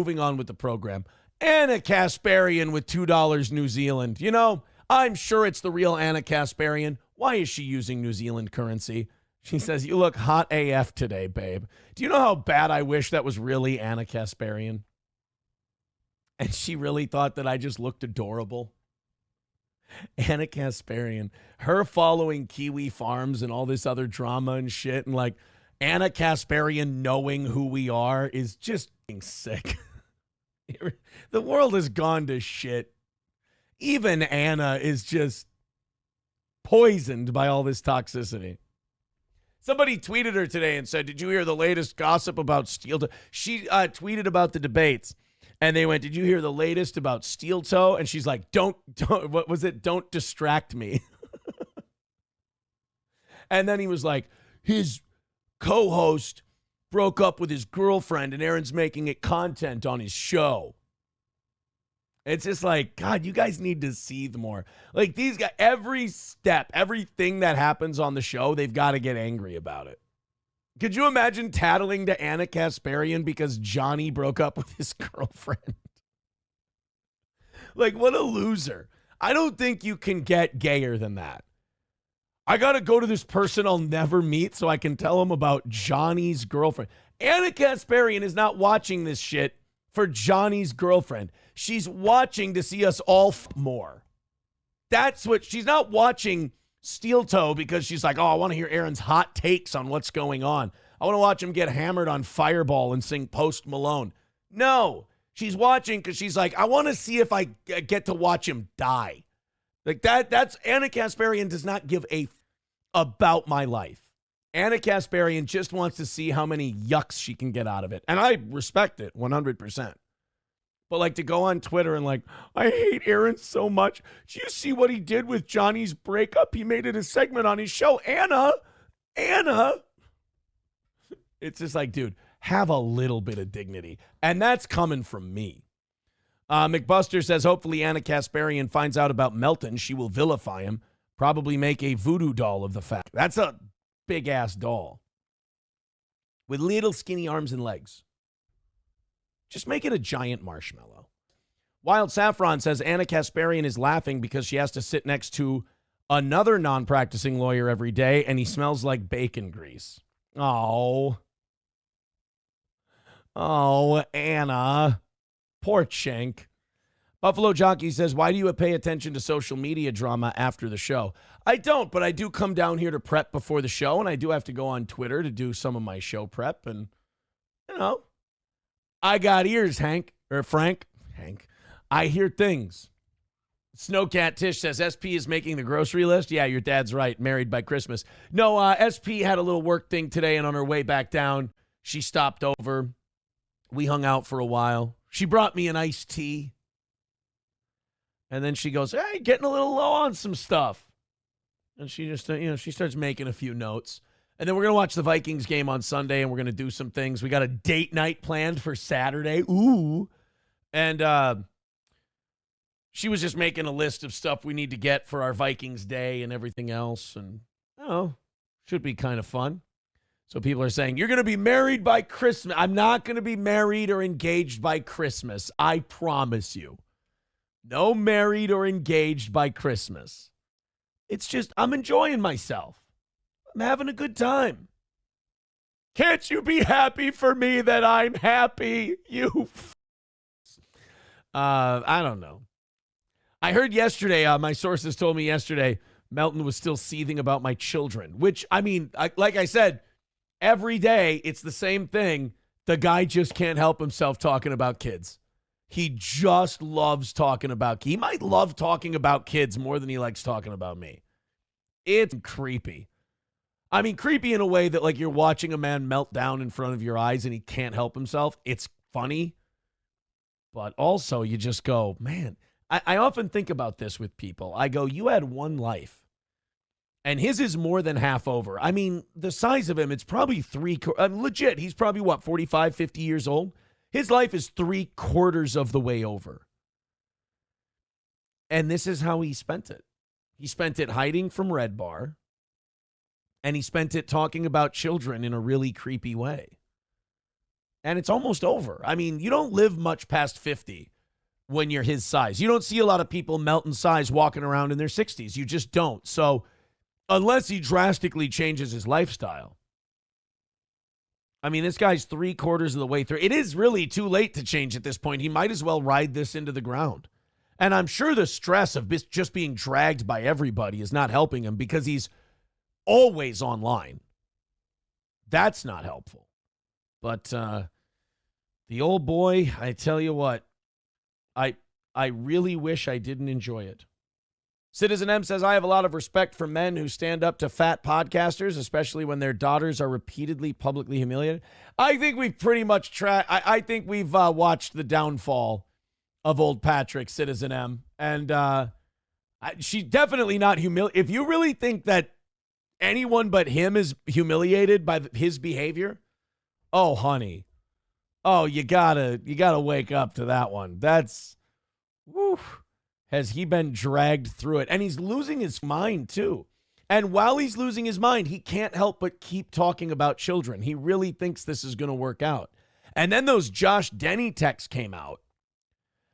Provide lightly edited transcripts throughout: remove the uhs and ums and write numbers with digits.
Moving on with the program. Anna Kasparian with $2 New Zealand. You know, I'm sure it's the real Anna Kasparian. Why is she using New Zealand currency? She says, you look hot AF today, babe. Do you know how bad I wish that was really Anna Kasparian? And she really thought that I just looked adorable. Anna Kasparian, her following Kiwi Farms and all this other drama and shit, and like Anna Kasparian knowing who we are is just sick. The world has gone to shit. Even Anna is just poisoned by all this toxicity. Somebody tweeted her today and said, did you hear the latest gossip about steel toe? She tweeted about the debates. And they went, did you hear the latest about steel toe? And she's like, don't, what was it? Don't distract me. And then he was like, his co-host broke up with his girlfriend and Aaron's making it content on his show. It's just like, God, you guys need to seethe more. Like these guys, every step, everything that happens on the show, they've got to get angry about it. Could you imagine tattling to Anna Kasparian because Johnny broke up with his girlfriend? Like, what a loser. I don't think you can get gayer than that. I got to go to this person I'll never meet so I can tell him about Johnny's girlfriend. Anna Kasparian is not watching this shit for Johnny's girlfriend. She's watching to see us all more. That's what, she's not watching Steel Toe because she's like, oh, I want to hear Aaron's hot takes on what's going on. I want to watch him get hammered on Fireball and sing Post Malone. No, she's watching because she's like, I want to see if I get to watch him die. Like that's Anna Kasparian does not give a about my life. Anna Kasparian just wants to see how many yucks she can get out of it. And I respect it 100%. But like to go on Twitter and like, I hate Aaron so much. Do you see what he did with Johnny's breakup? He made it a segment on his show. Anna. It's just like, dude, have a little bit of dignity. And that's coming from me. McBuster says, hopefully Anna Kasparian finds out about Melton. She will vilify him. Probably make a voodoo doll of the fact. That's a big-ass doll. With little skinny arms and legs. Just make it a giant marshmallow. Wild Saffron says Anna Kasparian is laughing because she has to sit next to another non-practicing lawyer every day, and he smells like bacon grease. Oh, Anna. Poor chink. Buffalo Jockey says, why do you pay attention to social media drama after the show? I don't, but I do come down here to prep before the show, and I do have to go on Twitter to do some of my show prep, and, you know, I got ears, Frank. I hear things. Snowcat Tish says, SP is making the grocery list. Yeah, your dad's right. Married by Christmas. No, SP had a little work thing today, and on her way back down, she stopped over. We hung out for a while. She brought me an iced tea. And then she goes, hey, getting a little low on some stuff. And she just, she starts making a few notes. And then we're going to watch the Vikings game on Sunday, and we're going to do some things. We got a date night planned for Saturday. Ooh. And she was just making a list of stuff we need to get for our Vikings day and everything else. And, should be kind of fun. So people are saying, you're going to be married by Christmas. I'm not going to be married or engaged by Christmas. I promise you. No married or engaged by Christmas. It's just, I'm enjoying myself. I'm having a good time. Can't you be happy for me that I'm happy? I don't know. I heard yesterday, my sources told me yesterday, Melton was still seething about my children, which, I mean, like I said, every day it's the same thing. The guy just can't help himself talking about kids. He just loves talking about, he might love talking about kids more than he likes talking about me. It's creepy. I mean, creepy in a way that like you're watching a man melt down in front of your eyes and he can't help himself. It's funny. But also you just go, man, I often think about this with people. I go, you had one life and his is more than half over. I mean, the size of him, it's probably legit. He's probably 45, 50 years old. His life is 3/4 of the way over. And this is how he spent it. He spent it hiding from Red Bar. And he spent it talking about children in a really creepy way. And it's almost over. I mean, you don't live much past 50 when you're his size. You don't see a lot of people Melton size walking around in their 60s. You just don't. So unless he drastically changes his lifestyle. I mean, this guy's 3/4 of the way through. It is really too late to change at this point. He might as well ride this into the ground. And I'm sure the stress of just being dragged by everybody is not helping him because he's always online. That's not helpful. But the old boy, I tell you what, I really wish I didn't enjoy it. Citizen M says, I have a lot of respect for men who stand up to fat podcasters, especially when their daughters are repeatedly publicly humiliated. I think we've pretty much I think we've watched the downfall of old Patrick, Citizen M. And she's definitely not humiliated. If you really think that anyone but him is humiliated by his behavior, oh, honey. Oh, you gotta wake up to that one. That's, whew, has he been dragged through it? And he's losing his mind, too. And while he's losing his mind, he can't help but keep talking about children. He really thinks this is going to work out. And then those Josh Denny texts came out.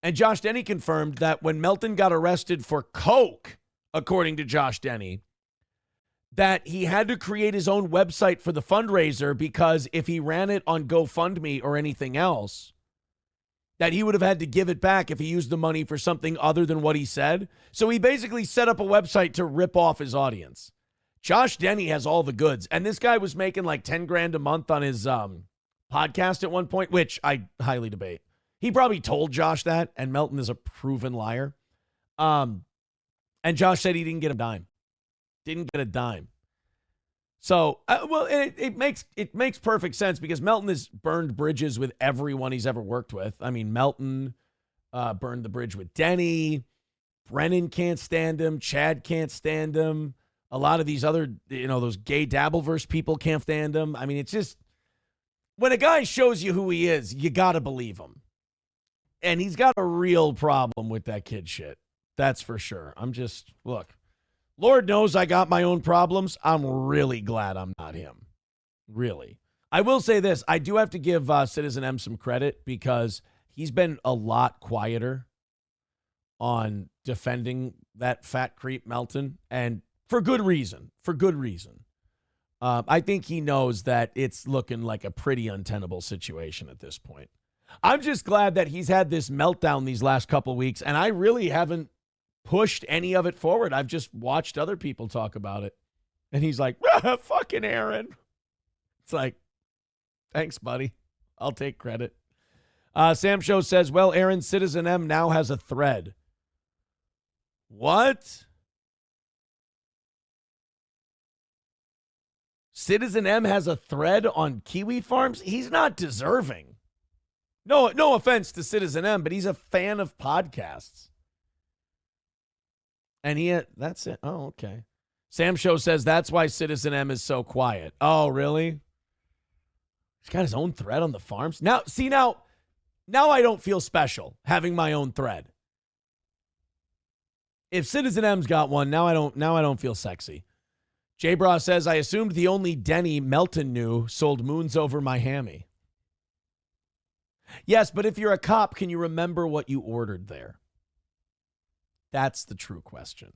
And Josh Denny confirmed that when Melton got arrested for coke, according to Josh Denny, that he had to create his own website for the fundraiser because if he ran it on GoFundMe or anything else, that he would have had to give it back if he used the money for something other than what he said. So he basically set up a website to rip off his audience. Josh Denny has all the goods. And this guy was making like 10 grand a month on his podcast at one point, which I highly debate. He probably told Josh that, and Melton is a proven liar. And Josh said he didn't get a dime. Didn't get a dime. So, well, it makes perfect sense because Melton has burned bridges with everyone he's ever worked with. I mean, Melton burned the bridge with Denny. Brennan can't stand him. Chad can't stand him. A lot of these other, those gay Dabbleverse people can't stand him. I mean, it's just, when a guy shows you who he is, you got to believe him. And he's got a real problem with that kid shit. That's for sure. Look. Lord knows I got my own problems. I'm really glad I'm not him. Really. I will say this. I do have to give Citizen M some credit because he's been a lot quieter on defending that fat creep Melton. And for good reason. For good reason. I think he knows that it's looking like a pretty untenable situation at this point. I'm just glad that he's had this meltdown these last couple weeks, and I really haven't pushed any of it forward. I've just watched other people talk about it. And he's like, fucking Aaron. It's like, thanks, buddy. I'll take credit. Sam Show says, well, Aaron, Citizen M now has a thread. What? Citizen M has a thread on Kiwi Farms? He's not deserving. No offense to Citizen M, but he's a fan of podcasts. And that's it. Oh, okay. Sam Show says that's why Citizen M is so quiet. Oh, really? He's got his own thread on the farms. Now I don't feel special having my own thread. If Citizen M's got one, now I don't feel sexy. J Bra says, I assumed the only Denny Melton knew sold moons over my hammy. Yes, but if you're a cop, can you remember what you ordered there? That's the true question.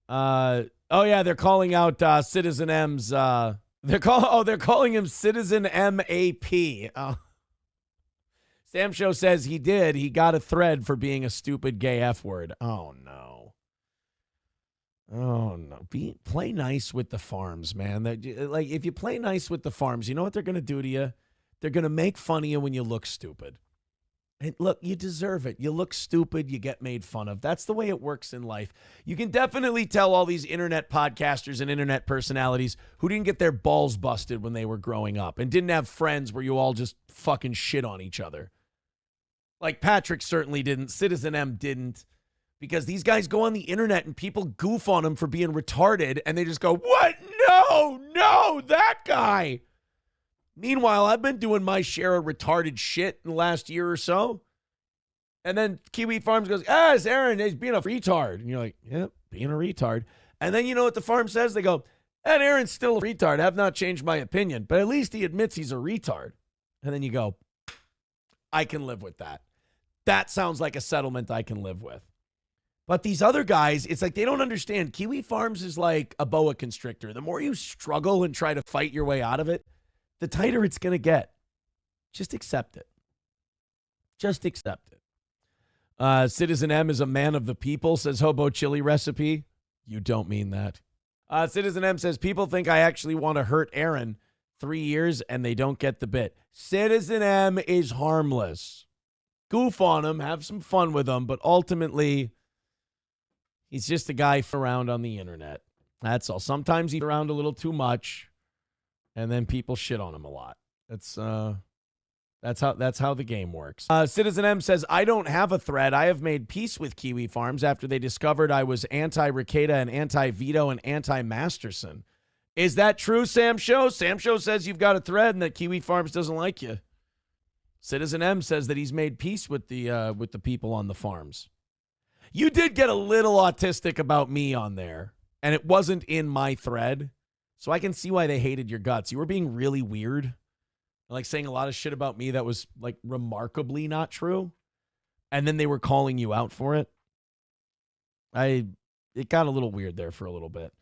They're calling out Citizen M's. They're calling him Citizen MAP. Sam Show says he did. He got a thread for being a stupid gay F word. Oh no. Play nice with the farms, man. Like if you play nice with the farms, you know what they're gonna do to you? They're gonna make fun of you when you look stupid. And look, you deserve it. You look stupid, you get made fun of. That's the way it works in life. You can definitely tell all these internet podcasters and internet personalities who didn't get their balls busted when they were growing up and didn't have friends where you all just fucking shit on each other. Like Patrick certainly didn't. Citizen M didn't. Because these guys go on the internet and people goof on them for being retarded and they just go, what? No, that guy. Meanwhile, I've been doing my share of retarded shit in the last year or so. And then Kiwi Farms goes, it's Aaron, he's being a retard. And you're like, yep, being a retard. And then you know what the farm says? They go, and Aaron's still a retard. I have not changed my opinion. But at least he admits he's a retard. And then you go, I can live with that. That sounds like a settlement I can live with. But these other guys, it's like they don't understand. Kiwi Farms is like a boa constrictor. The more you struggle and try to fight your way out of it, the tighter it's going to get. Just accept it. Just accept it. Citizen M is a man of the people, says Hobo Chili Recipe. You don't mean that. Citizen M says, people think I actually want to hurt Aaron. 3 years and they don't get the bit. Citizen M is harmless. Goof on him, have some fun with him, but ultimately, he's just a guy around on the internet. That's all. Sometimes he's around a little too much, and then people shit on him a lot. That's how the game works. Citizen M says, I don't have a thread. I have made peace with Kiwi Farms after they discovered I was anti-Ricada and anti-Vito and anti-Masterson. Is that true, Sam Show? Sam Show says you've got a thread and that Kiwi Farms doesn't like you. Citizen M says that he's made peace with the people on the farms. You did get a little autistic about me on there, and it wasn't in my thread, so I can see why they hated your guts. You were being really weird, like saying a lot of shit about me that was like remarkably not true, and then they were calling you out for it. It got a little weird there for a little bit.